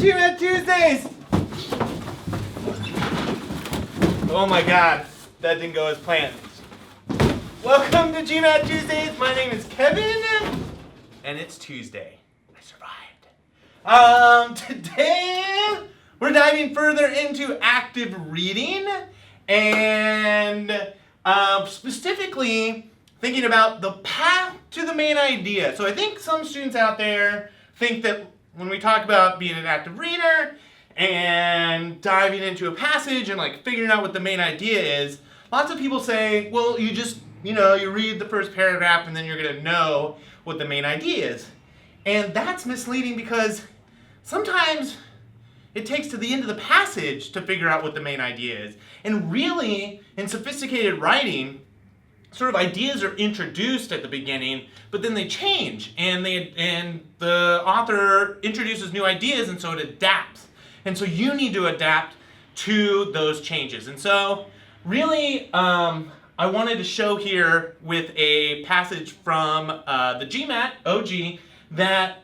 GMAT Tuesdays! Oh my god, that didn't go as planned. Welcome to GMAT Tuesdays. My name is Kevin, and it's Tuesday. I survived. Today, we're diving further into active reading, and specifically thinking about the path to the main idea. So I think some students out there think that when we talk about being an active reader and diving into a passage and like figuring out what the main idea is, lots of people say, well, you just, you read the first paragraph and then you're gonna know what the main idea is. And that's misleading because sometimes it takes to the end of the passage to figure out what the main idea is. And really, in sophisticated writing, sort of ideas are introduced at the beginning, but then they change, and the author introduces new ideas, and so it adapts. And so you need to adapt to those changes. And so really, I wanted to show here with a passage from the GMAT, OG, that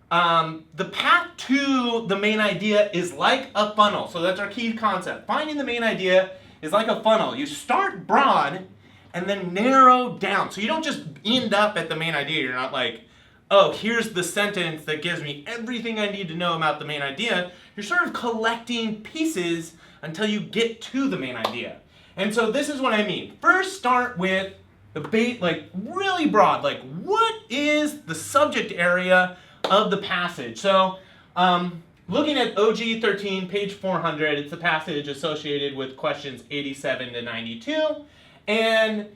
the path to the main idea is like a funnel. So that's our key concept. Finding the main idea is like a funnel. You start broad and then narrow down. So you don't just end up at the main idea. You're not like, oh, here's the sentence that gives me everything I need to know about the main idea. You're sort of collecting pieces until you get to the main idea. And so this is what I mean. First, start with the really broad, like what is the subject area of the passage? So looking at OG 13, page 400, it's the passage associated with questions 87 to 92. And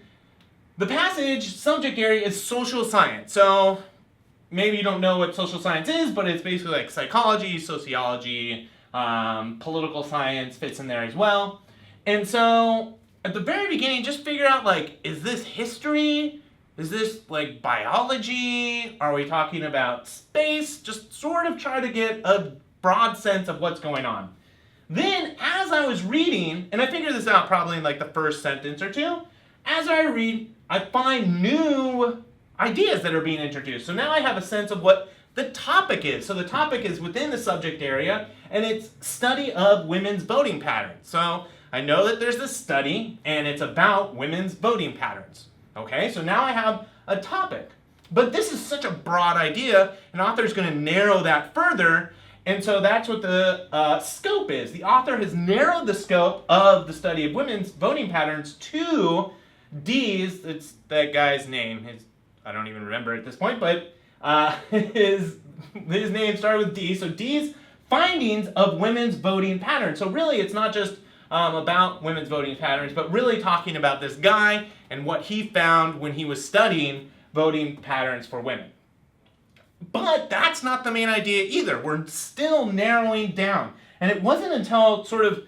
the passage subject area is social science. So maybe you don't know what social science is, but it's basically like psychology, sociology, political science fits in there as well. And so at the very beginning, just figure out like, is this history? Is this like biology? Are we talking about space? Just sort of try to get a broad sense of what's going on. Then as I was reading, and I figured this out probably in like the first sentence or two, as I read, I find new ideas that are being introduced. So now I have a sense of what the topic is. So the topic is within the subject area, and it's study of women's voting patterns. So I know that there's this study, and it's about women's voting patterns. Okay, so now I have a topic. But this is such a broad idea, an author is going to narrow that further, and so that's what the scope is. The author has narrowed the scope of the study of women's voting patterns to D's, it's that guy's name, I don't even remember at this point, but his name started with D, so D's findings of women's voting patterns. So really it's not just about women's voting patterns, but really talking about this guy and what he found when he was studying voting patterns for women. But that's not the main idea either. We're still narrowing down. And it wasn't until sort of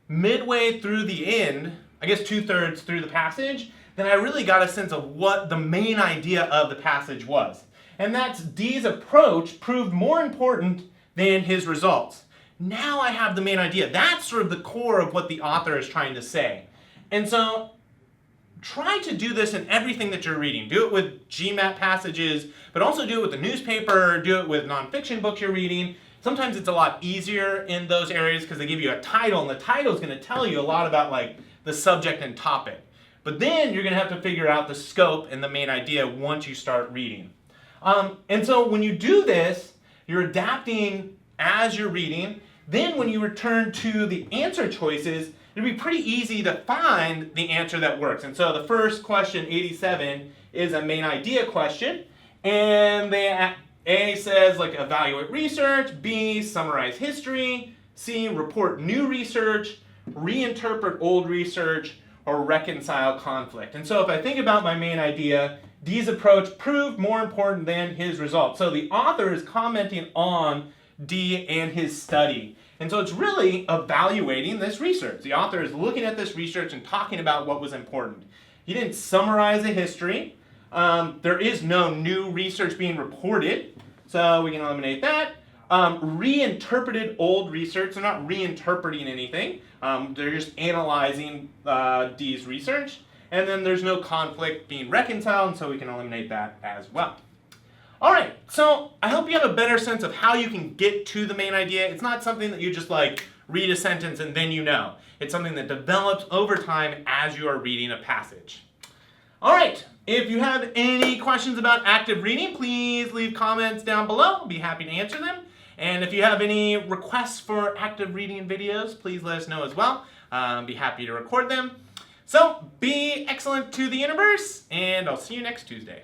midway through the end, I guess 2/3 through the passage, that I really got a sense of what the main idea of the passage was. And that's D's approach proved more important than his results. Now I have the main idea. That's sort of the core of what the author is trying to say. And so try to do this in everything that you're reading. Do it with GMAT passages, but also do it with the newspaper, do it with nonfiction books you're reading. Sometimes it's a lot easier in those areas because they give you a title, and the title is going to tell you a lot about like the subject and topic. But then you're going to have to figure out the scope and the main idea once you start reading. And so when you do this, you're adapting as you're reading. Then when you return to the answer choices, it'll be pretty easy to find the answer that works. And so the first question, 87, is a main idea question. And A says like evaluate research, B, summarize history, C, report new research, reinterpret old research, or reconcile conflict. And so if I think about my main idea, D's approach proved more important than his results. So the author is commenting on D and his study. And so it's really evaluating this research. The author is looking at this research and talking about what was important. He didn't summarize the history. There is no new research being reported, so we can eliminate that. Reinterpreted old research. They're not reinterpreting anything. They're just analyzing D's research. And then there's no conflict being reconciled, and so we can eliminate that as well. All right, so I hope you have a better sense of how you can get to the main idea. It's not something that you just like read a sentence and then you know. It's something that develops over time as you are reading a passage. All right, if you have any questions about active reading, please leave comments down below. I'll be happy to answer them. And if you have any requests for active reading videos, please let us know as well. Be happy to record them. So be excellent to the universe, and I'll see you next Tuesday.